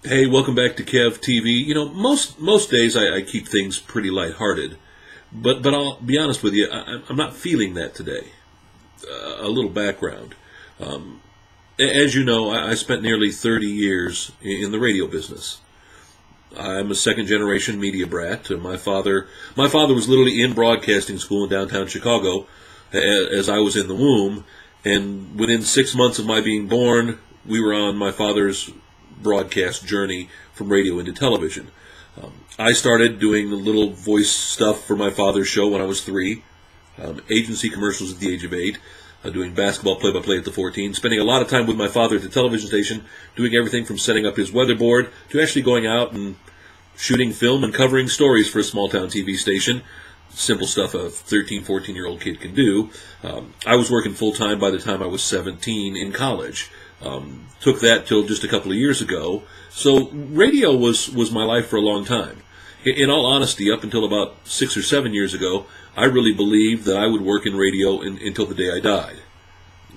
Hey, welcome back to Kev TV. You know, most days I keep things pretty lighthearted, but I'll be honest with you, I'm not feeling that today. A little background. Um, as you know, I spent nearly 30 years in the radio business. I'm a second generation media brat. My father was literally in broadcasting school in downtown Chicago as I was in the womb, and within 6 months of my being born, we were on my father's broadcast journey from radio into television. I started doing the little voice stuff for my father's show when I was 3, agency commercials at the age of 8, doing basketball play-by-play at the 14, spending a lot of time with my father at the television station, doing everything from setting up his weatherboard to actually going out and shooting film and covering stories for a small-town TV station. Simple stuff a 13, 14-year-old kid can do. I was working full-time by the time I was 17 in college. Took that till just a couple of years ago. So radio was my life for a long time. In all honesty, up until about 6 or 7 years ago, I really believed that I would work in radio until the day I died.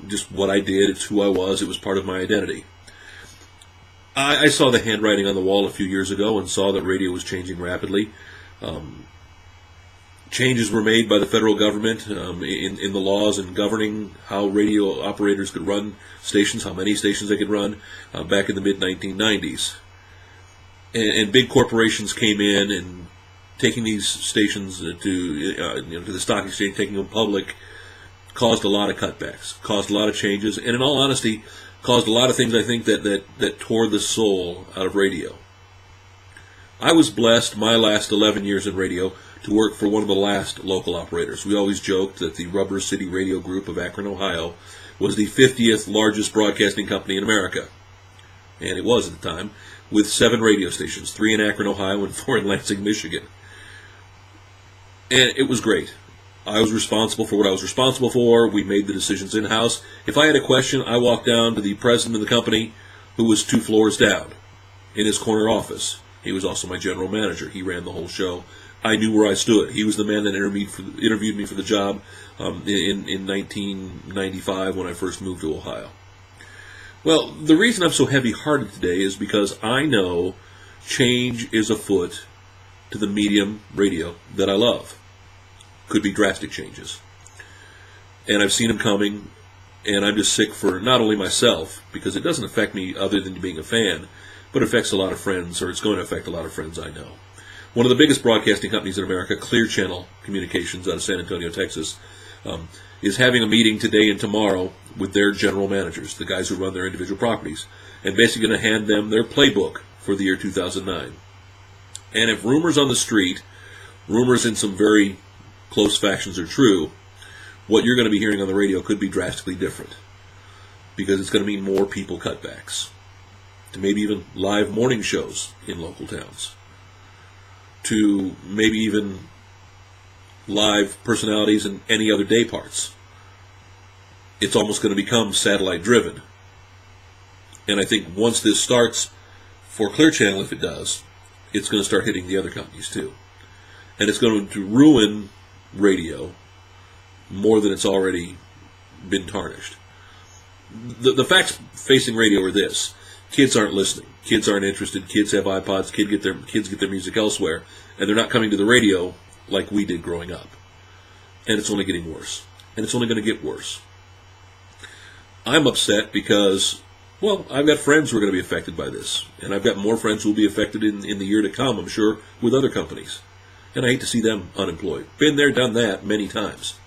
Just what I did, it's who I was, it was part of my identity. I saw the handwriting on the wall a few years ago and saw that radio was changing rapidly. Changes were made by the federal government in the laws and governing how radio operators could run stations, how many stations they could run, back in the mid-1990s. And big corporations came in and taking these stations to the stock exchange, taking them public, caused a lot of cutbacks, caused a lot of changes, and in all honesty, caused a lot of things I think that tore the soul out of radio. I was blessed my last 11 years in radio to work for one of the last local operators. We always joked that the Rubber City Radio Group of Akron, Ohio, was the 50th largest broadcasting company in America. And it was at the time, with 7 radio stations, 3 in Akron, Ohio, and 4 in Lansing, Michigan. And it was great. I was responsible for what I was responsible for. We made the decisions in-house. If I had a question, I walked down to the president of the company, who was 2 floors down, in his corner office. He was also my general manager. He ran the whole show. I knew where I stood. He was the man that interviewed me for the job in 1995 when I first moved to Ohio. Well, the reason I'm so heavy-hearted today is because I know change is afoot to the medium radio that I love. Could be drastic changes. And I've seen them coming, and I'm just sick for not only myself, because it doesn't affect me other than being a fan, but it affects a lot of friends, or it's going to affect a lot of friends I know. One of the biggest broadcasting companies in America, Clear Channel Communications out of San Antonio, Texas, is having a meeting today and tomorrow with their general managers, the guys who run their individual properties, and basically going to hand them their playbook for the year 2009. And if rumors on the street, rumors in some very close factions are true, what you're going to be hearing on the radio could be drastically different, because it's going to mean more people cutbacks, to maybe even live morning shows in local towns, to maybe even live personalities in any other day parts. It's almost going to become satellite driven. And I think once this starts, for Clear Channel, if it does, it's going to start hitting the other companies too. And it's going to ruin radio more than it's already been tarnished. The facts facing radio are this. Kids aren't listening. Kids aren't interested. Kids have iPods. Kids get their music elsewhere. And they're not coming to the radio like we did growing up. And it's only getting worse. And it's only going to get worse. I'm upset because, well, I've got friends who are going to be affected by this. And I've got more friends who will be affected in the year to come, I'm sure, with other companies. And I hate to see them unemployed. Been there, done that many times.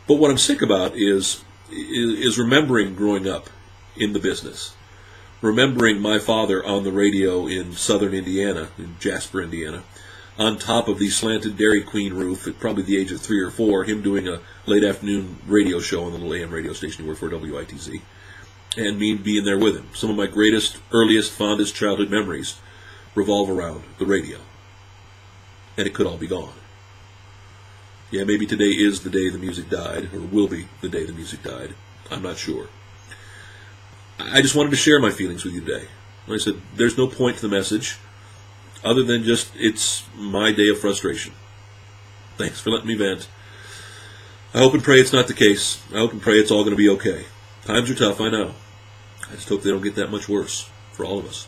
But what I'm sick about is remembering growing up in the business. Remembering my father on the radio in southern Indiana, in Jasper, Indiana, on top of the slanted Dairy Queen roof at probably the age of 3 or 4, him doing a late afternoon radio show on the little AM radio station he worked for, WITZ, and me being there with him. Some of my greatest, earliest, fondest childhood memories revolve around the radio. And it could all be gone. Yeah, maybe today is the day the music died, or will be the day the music died. I'm not sure. I just wanted to share my feelings with you today. Like I said, there's no point to the message other than just it's my day of frustration. Thanks for letting me vent. I hope and pray it's not the case. I hope and pray it's all going to be okay. Times are tough, I know. I just hope they don't get that much worse for all of us.